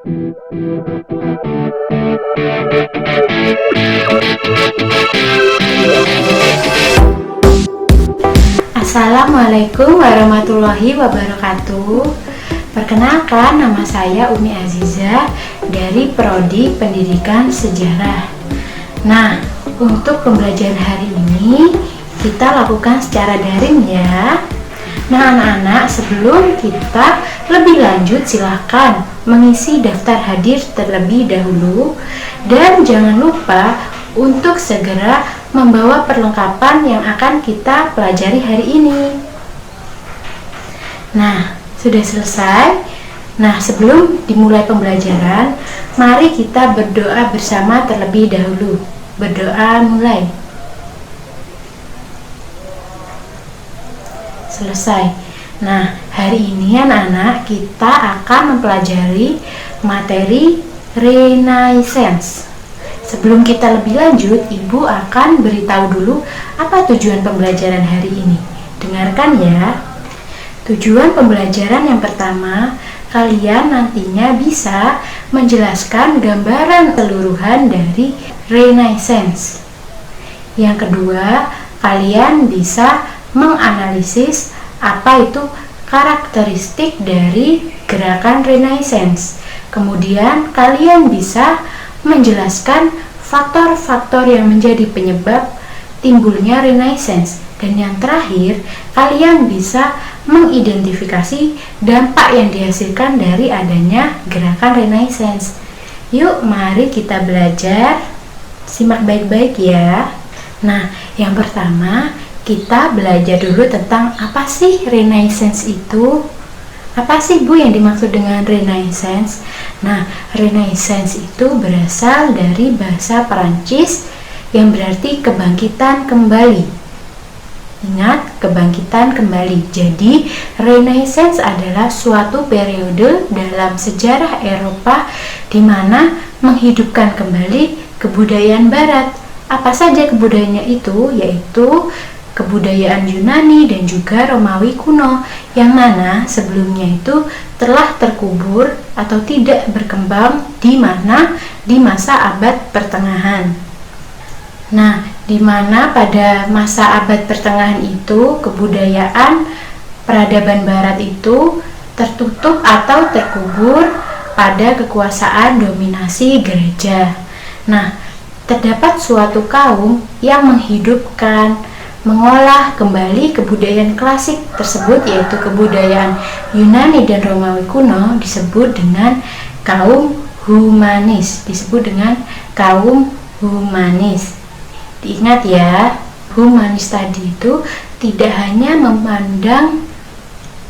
Assalamualaikum warahmatullahi wabarakatuh. Perkenalkan, nama saya Umi Aziza dari Prodi Pendidikan Sejarah. Nah, untuk pembelajaran hari ini kita lakukan secara daring ya. Nah anak-anak, sebelum kita lebih lanjut silahkan mengisi daftar hadir terlebih dahulu. Dan jangan lupa untuk segera membawa perlengkapan yang akan kita pelajari hari ini. Nah, sudah selesai. Nah, sebelum dimulai pembelajaran, mari kita berdoa bersama terlebih dahulu. Berdoa mulai. Selesai. Nah, hari ini anak-anak kita akan mempelajari materi Renaissance. Sebelum kita lebih lanjut, Ibu akan beritahu dulu apa tujuan pembelajaran hari ini. Dengarkan ya. Tujuan pembelajaran yang pertama, kalian nantinya bisa menjelaskan gambaran keseluruhan dari Renaissance. Yang kedua, kalian bisa menganalisis apa itu karakteristik dari gerakan Renaissance. Kemudian kalian bisa menjelaskan faktor-faktor yang menjadi penyebab timbulnya Renaissance. Dan yang terakhir, kalian bisa mengidentifikasi dampak yang dihasilkan dari adanya gerakan Renaissance. Yuk, mari kita belajar. Simak baik-baik ya. Nah, yang pertama, kita belajar dulu tentang apa sih Renaissance itu. Apa sih Bu yang dimaksud dengan Renaissance? Nah, Renaissance itu berasal dari bahasa Perancis yang berarti kebangkitan kembali. Ingat, kebangkitan kembali. Jadi, Renaissance adalah suatu periode dalam sejarah Eropa di mana menghidupkan kembali kebudayaan Barat. Apa saja kebudayaannya itu? Yaitu kebudayaan Yunani dan juga Romawi kuno, yang mana sebelumnya itu telah terkubur atau tidak berkembang di masa abad pertengahan. Nah, di mana pada masa abad pertengahan itu kebudayaan peradaban Barat itu tertutup atau terkubur pada kekuasaan dominasi gereja. Nah, terdapat suatu kaum yang menghidupkan, mengolah kembali kebudayaan klasik tersebut, yaitu kebudayaan Yunani dan Romawi kuno, disebut dengan kaum humanis. Diingat ya, humanis tadi itu tidak hanya memandang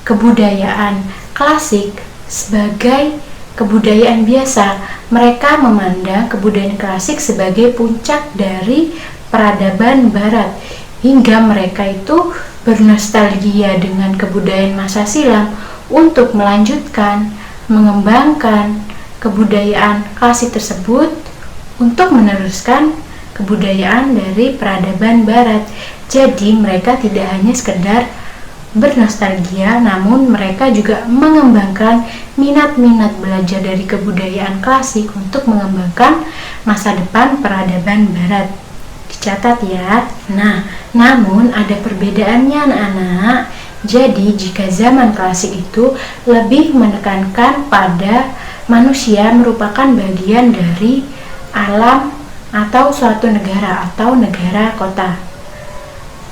kebudayaan klasik sebagai kebudayaan biasa. Mereka memandang kebudayaan klasik sebagai puncak dari peradaban Barat, hingga mereka itu bernostalgia dengan kebudayaan masa silam untuk melanjutkan, mengembangkan kebudayaan klasik tersebut untuk meneruskan kebudayaan dari peradaban Barat. Jadi mereka tidak hanya sekedar bernostalgia, namun mereka juga mengembangkan minat-minat belajar dari kebudayaan klasik untuk mengembangkan masa depan peradaban Barat. Dicatat ya. Nah, namun ada perbedaannya anak-anak. Jadi jika zaman klasik itu lebih menekankan pada manusia merupakan bagian dari alam atau suatu negara atau negara kota,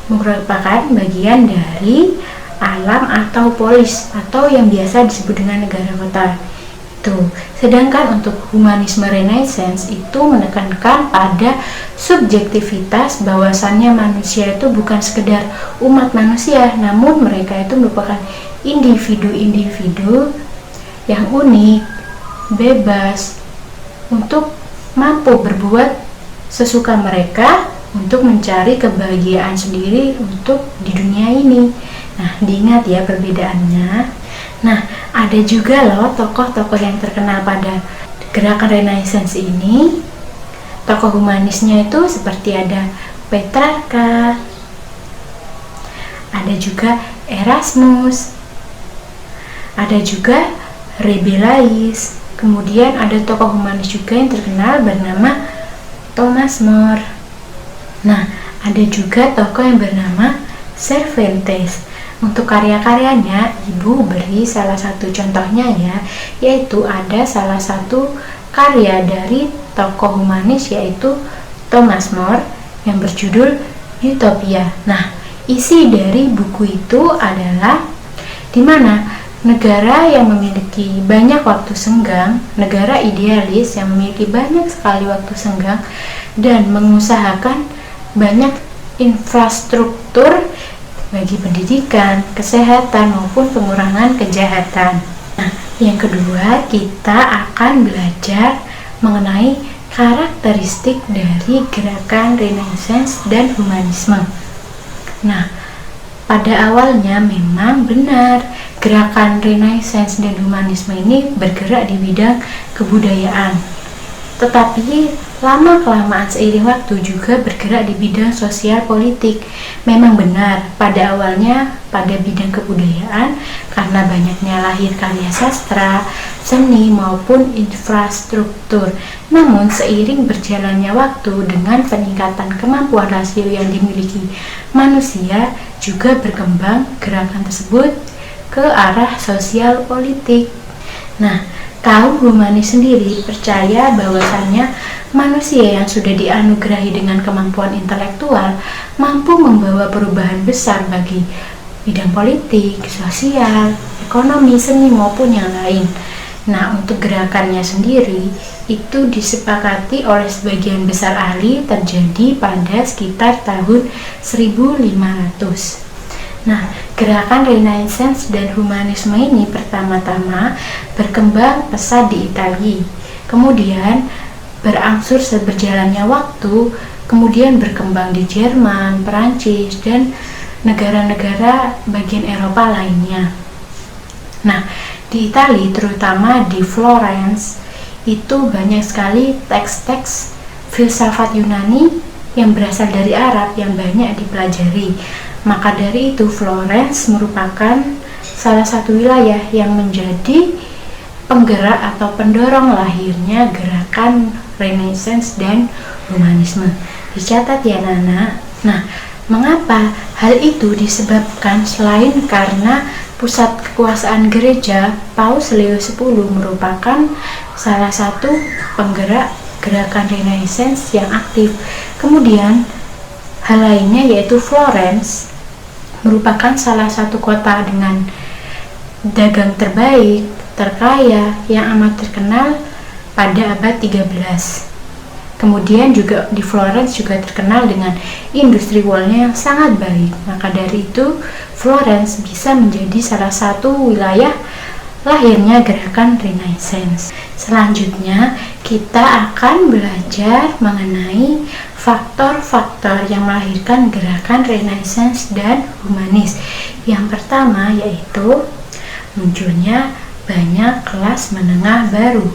merupakan bagian dari alam atau polis atau yang biasa disebut dengan negara kota. Sedangkan untuk humanisme Renaissance itu menekankan pada subjektivitas, bahwasannya manusia itu bukan sekedar umat manusia, namun mereka itu merupakan individu-individu yang unik, bebas, untuk mampu berbuat sesuka mereka untuk mencari kebahagiaan sendiri untuk di dunia ini. Nah, diingat ya perbedaannya. Nah, ada juga loh tokoh-tokoh yang terkenal pada gerakan Renaissance ini. Tokoh humanisnya itu seperti ada Petrarca, ada juga Erasmus, ada juga Rabelais, Kemudian ada tokoh humanis juga yang terkenal bernama Thomas More. Nah, ada juga tokoh yang bernama Cervantes. Untuk karya-karyanya, Ibu beri salah satu contohnya ya, yaitu ada salah satu karya dari tokoh humanis yaitu Thomas More yang berjudul Utopia. Nah, isi dari buku itu adalah di mana negara yang memiliki banyak waktu senggang, negara idealis yang memiliki banyak sekali waktu senggang dan mengusahakan banyak infrastruktur bagi pendidikan, kesehatan maupun pengurangan kejahatan. Nah, yang kedua kita akan belajar mengenai karakteristik dari gerakan Renaissance dan humanisme. Nah, pada awalnya memang benar gerakan Renaissance dan humanisme ini bergerak di bidang kebudayaan, tetapi lama-kelamaan seiring waktu juga bergerak di bidang sosial politik. Memang benar pada awalnya pada bidang kebudayaan karena banyaknya lahir karya sastra, seni maupun infrastruktur. Namun seiring berjalannya waktu dengan peningkatan kemampuan rasio yang dimiliki manusia, juga berkembang gerakan tersebut ke arah sosial politik. Nah, kaum humanis sendiri percaya bahwasannya manusia yang sudah dianugerahi dengan kemampuan intelektual mampu membawa perubahan besar bagi bidang politik, sosial, ekonomi, seni maupun yang lain. Nah, untuk gerakannya sendiri itu disepakati oleh sebagian besar ahli terjadi pada sekitar tahun 1500. Nah, gerakan Renaissance dan humanisme ini pertama-tama berkembang pesat di Italia, kemudian berangsur berjalannya waktu, kemudian berkembang di Jerman, Perancis, dan negara-negara bagian Eropa lainnya. Nah, di Italia, terutama di Florence, itu banyak sekali teks-teks filsafat Yunani yang berasal dari Arab yang banyak dipelajari. Maka dari itu Florence merupakan salah satu wilayah yang menjadi penggerak atau pendorong lahirnya gerakan Renaissance dan humanisme. Dicatat ya Nana. Nah, mengapa hal itu disebabkan? Selain karena pusat kekuasaan gereja, Paus Leo X merupakan salah satu penggerak gerakan Renaissance yang aktif. Kemudian hal lainnya yaitu Florence merupakan salah satu kota dengan dagang terbaik, terkaya, yang amat terkenal pada abad 13. Kemudian juga di Florence juga terkenal dengan industri woolnya yang sangat baik. Maka dari itu Florence bisa menjadi salah satu wilayah lahirnya gerakan Renaissance. Selanjutnya kita akan belajar mengenai faktor-faktor yang melahirkan gerakan Renaissance dan humanis. Yang pertama yaitu munculnya banyak kelas menengah baru.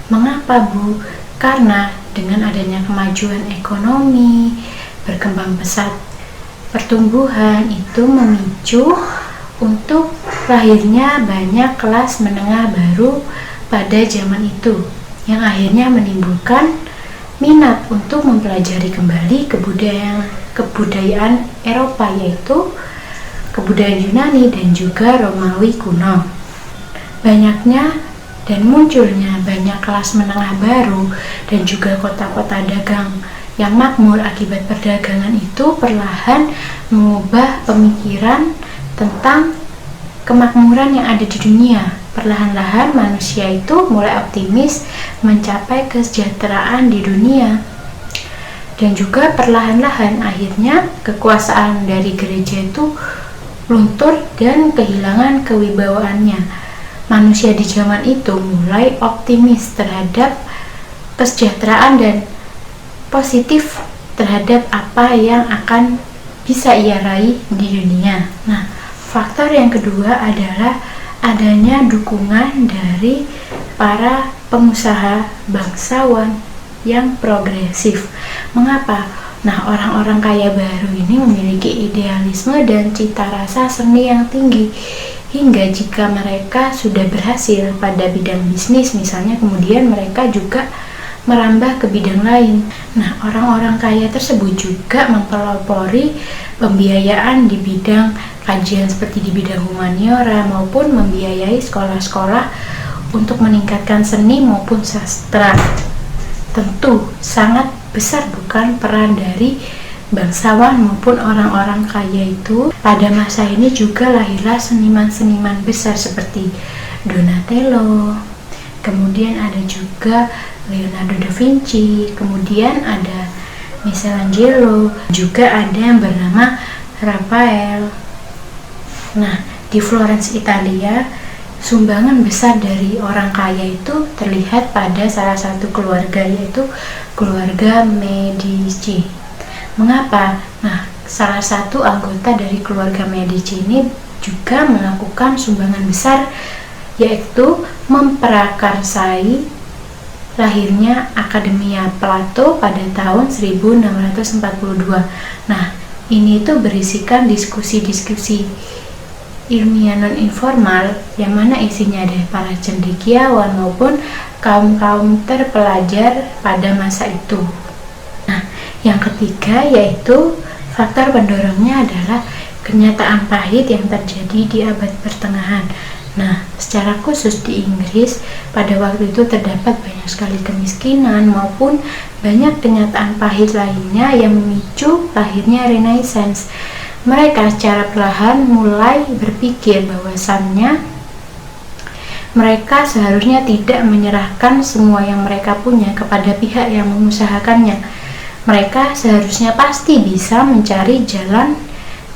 Mengapa Bu? Karena dengan adanya kemajuan ekonomi, berkembang pesat pertumbuhan itu memicu untuk lahirnya banyak kelas menengah baru pada zaman itu, yang akhirnya menimbulkan minat untuk mempelajari kembali kebudayaan Eropa, yaitu kebudayaan Yunani dan juga Romawi kuno. Banyaknya dan munculnya banyak kelas menengah baru dan juga kota-kota dagang yang makmur akibat perdagangan itu perlahan mengubah pemikiran tentang kemakmuran yang ada di dunia. Perlahan-lahan manusia itu mulai optimis mencapai kesejahteraan di dunia. Dan juga perlahan-lahan akhirnya kekuasaan dari gereja itu luntur dan kehilangan kewibawaannya. Manusia di zaman itu mulai optimis terhadap kesejahteraan dan positif terhadap apa yang akan bisa ia raih di dunia. Nah, faktor yang kedua adalah adanya dukungan dari para pengusaha bangsawan yang progresif. Mengapa? Nah, orang-orang kaya baru ini memiliki idealisme dan cita rasa seni yang tinggi, hingga jika mereka sudah berhasil pada bidang bisnis misalnya, kemudian mereka juga merambah ke bidang lain. Nah, orang-orang kaya tersebut juga mempelopori pembiayaan di bidang kajian seperti di bidang humaniora maupun membiayai sekolah-sekolah untuk meningkatkan seni maupun sastra. Tentu sangat besar bukan peran dari bangsawan maupun orang-orang kaya itu. Pada masa ini juga lahirlah seniman-seniman besar seperti Donatello, kemudian ada juga Leonardo da Vinci, kemudian ada Michelangelo, juga ada yang bernama Raphael. Nah, di Florence, Italia, sumbangan besar dari orang kaya itu terlihat pada salah satu keluarga, yaitu keluarga Medici. Mengapa? Nah, salah satu anggota dari keluarga Medici ini juga melakukan sumbangan besar, yaitu memprakarsai lahirnya Akademia Plato pada tahun 1642. Nah, ini tuh berisikan diskusi-diskusi ilmiah non informal yang mana isinya ada para cendekiawan maupun kaum-kaum terpelajar pada masa itu. Nah, yang ketiga yaitu faktor pendorongnya adalah kenyataan pahit yang terjadi di abad pertengahan. Nah, secara khusus di Inggris pada waktu itu terdapat banyak sekali kemiskinan maupun banyak kenyataan pahit lainnya yang memicu lahirnya Renaissance. Mereka secara perlahan mulai berpikir bahwasannya mereka seharusnya tidak menyerahkan semua yang mereka punya kepada pihak yang mengusahakannya. Mereka seharusnya pasti bisa mencari jalan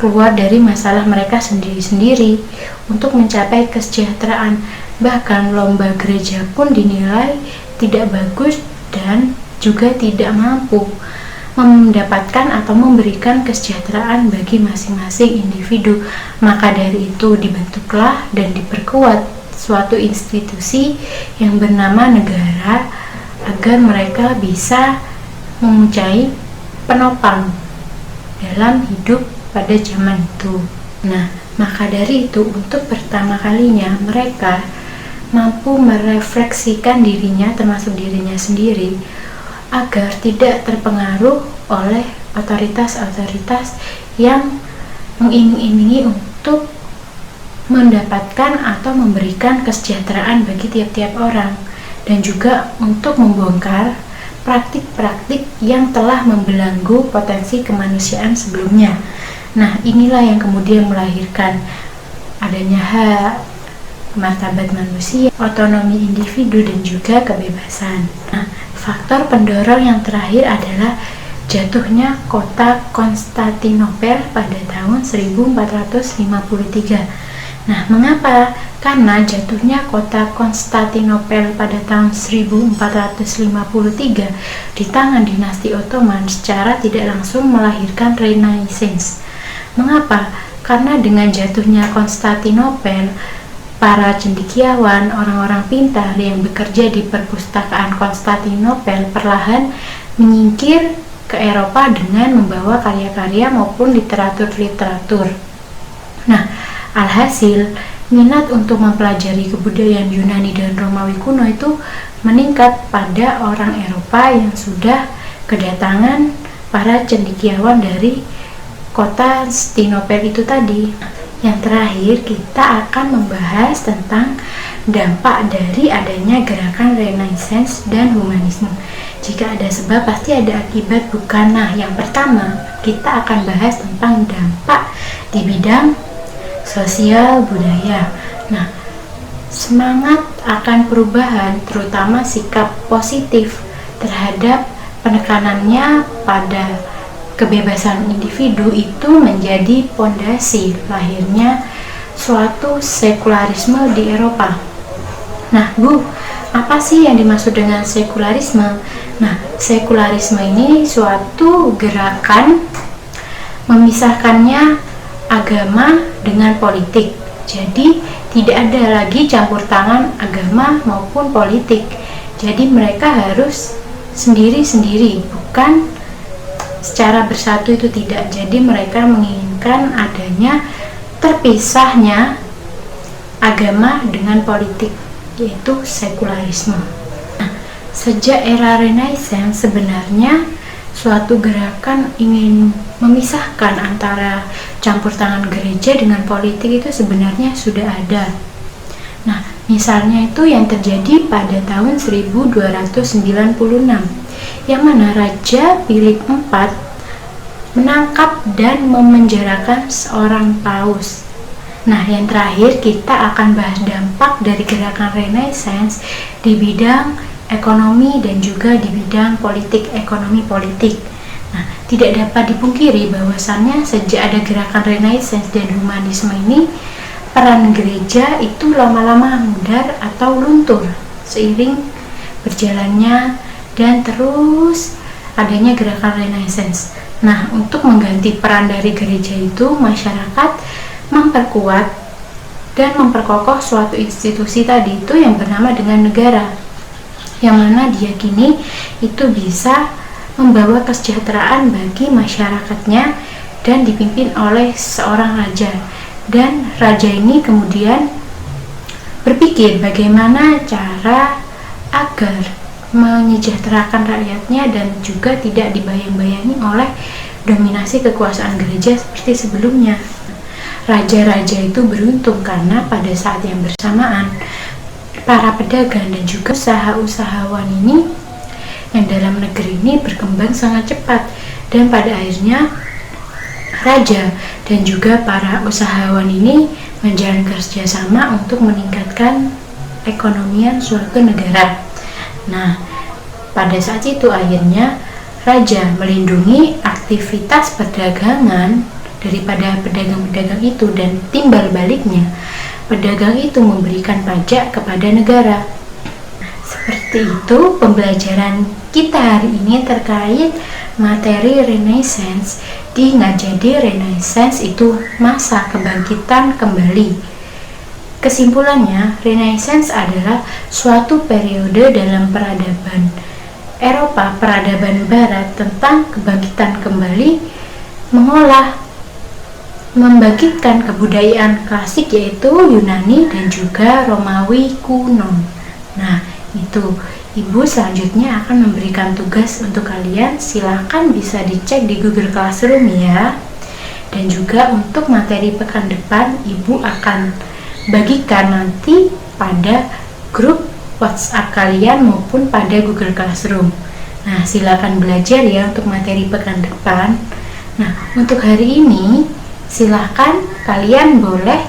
keluar dari masalah mereka sendiri-sendiri untuk mencapai kesejahteraan. Bahkan lomba gereja pun dinilai tidak bagus dan juga tidak mampu mendapatkan atau memberikan kesejahteraan bagi masing-masing individu. Maka dari itu dibentuklah dan diperkuat suatu institusi yang bernama negara agar mereka bisa mempunyai penopang dalam hidup pada zaman itu. Nah, maka dari itu untuk pertama kalinya mereka mampu merefleksikan dirinya termasuk dirinya sendiri agar tidak terpengaruh oleh otoritas-otoritas yang mengiming-imingi untuk mendapatkan atau memberikan kesejahteraan bagi tiap-tiap orang, dan juga untuk membongkar praktik-praktik yang telah membelenggu potensi kemanusiaan sebelumnya. Nah, inilah yang kemudian melahirkan adanya hak, martabat manusia, otonomi individu, dan juga kebebasan. Nah, faktor pendorong yang terakhir adalah jatuhnya kota Konstantinopel pada tahun 1453. Nah, mengapa? Karena jatuhnya kota Konstantinopel pada tahun 1453 di tangan dinasti Ottoman secara tidak langsung melahirkan Renaissance. Mengapa? Karena dengan jatuhnya Konstantinopel, para cendekiawan, orang-orang pintar yang bekerja di perpustakaan Konstantinopel perlahan menyingkir ke Eropa dengan membawa karya-karya maupun literatur-literatur. Nah, alhasil, minat untuk mempelajari kebudayaan Yunani dan Romawi kuno itu meningkat pada orang Eropa yang sudah kedatangan para cendekiawan dari kota Konstantinopel itu tadi. Yang terakhir, kita akan membahas tentang dampak dari adanya gerakan Renaissance dan humanisme. Jika ada sebab, pasti ada akibat, bukan? Nah, yang pertama, kita akan bahas tentang dampak di bidang sosial budaya. Nah, semangat akan perubahan, terutama sikap positif terhadap penekanannya pada kebebasan individu itu menjadi pondasi lahirnya suatu sekularisme di Eropa. Nah, Bu, apa sih yang dimaksud dengan sekularisme? Nah, sekularisme ini suatu gerakan memisahkannya agama dengan politik. Jadi, tidak ada lagi campur tangan agama maupun politik. Jadi, mereka harus sendiri-sendiri, bukan secara bersatu itu tidak. Jadi mereka menginginkan adanya terpisahnya agama dengan politik, yaitu sekularisme. Nah, sejak era Renaissance sebenarnya suatu gerakan ingin memisahkan antara campur tangan gereja dengan politik itu sebenarnya sudah ada. Nah, misalnya itu yang terjadi pada tahun 1296, yang mana Raja Philip IV menangkap dan memenjarakan seorang paus. Nah, yang terakhir kita akan bahas dampak dari gerakan Renaissance di bidang ekonomi dan juga di bidang politik, ekonomi politik. Nah, tidak dapat dipungkiri bahwasannya sejak ada gerakan Renaissance dan humanisme ini, peran gereja itu lama-lama mudar atau luntur seiring berjalannya dan terus adanya gerakan Renaissance. Nah, untuk mengganti peran dari gereja itu, masyarakat memperkuat dan memperkokoh suatu institusi tadi itu yang bernama dengan negara, yang mana diyakini itu bisa membawa kesejahteraan bagi masyarakatnya dan dipimpin oleh seorang raja. Dan raja ini kemudian berpikir bagaimana cara agar menyejahterakan rakyatnya dan juga tidak dibayang-bayangi oleh dominasi kekuasaan gereja seperti sebelumnya. Raja-raja itu beruntung karena pada saat yang bersamaan para pedagang dan juga usaha-usahawan ini yang dalam negeri ini berkembang sangat cepat, dan pada akhirnya raja dan juga para usahawan ini menjalin kerjasama untuk meningkatkan perekonomian suatu negara. Nah, pada saat itu akhirnya raja melindungi aktivitas perdagangan daripada pedagang-pedagang itu, dan timbal baliknya pedagang itu memberikan pajak kepada negara. Seperti itu pembelajaran kita hari ini terkait materi Renaissance. Diingat, jadi Renaissance itu masa kebangkitan kembali. Kesimpulannya, Renaissance adalah suatu periode dalam peradaban Eropa, peradaban Barat tentang kebangkitan kembali, membangkitkan kebudayaan klasik yaitu Yunani dan juga Romawi kuno. Nah, itu Ibu selanjutnya akan memberikan tugas untuk kalian, silahkan bisa dicek di Google Classroom ya. Dan juga untuk materi pekan depan Ibu akan bagikan nanti pada grup WhatsApp kalian maupun pada Google Classroom. Nah, silakan belajar ya untuk materi pekan depan. Nah, untuk hari ini silahkan kalian boleh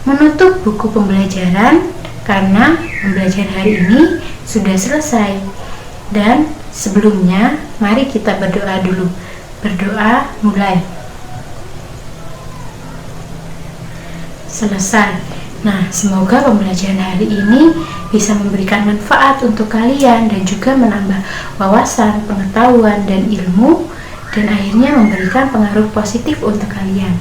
menutup buku pembelajaran karena pembelajaran hari ini sudah selesai. Dan sebelumnya mari kita berdoa dulu. Berdoa mulai. Selesai. Nah, semoga pembelajaran hari ini bisa memberikan manfaat untuk kalian dan juga menambah wawasan, pengetahuan, dan ilmu, dan akhirnya memberikan pengaruh positif untuk kalian.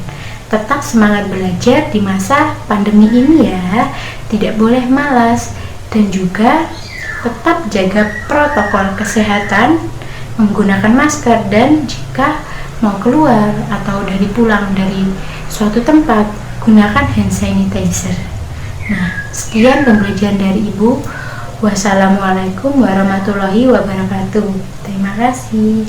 Tetap semangat belajar di masa pandemi ini ya, tidak boleh malas, dan juga tetap jaga protokol kesehatan, menggunakan masker, dan jika mau keluar atau pulang dari suatu tempat, gunakan hand sanitizer. Nah, sekian pembelajaran dari Ibu. Wassalamualaikum warahmatullahi wabarakatuh. Terima kasih.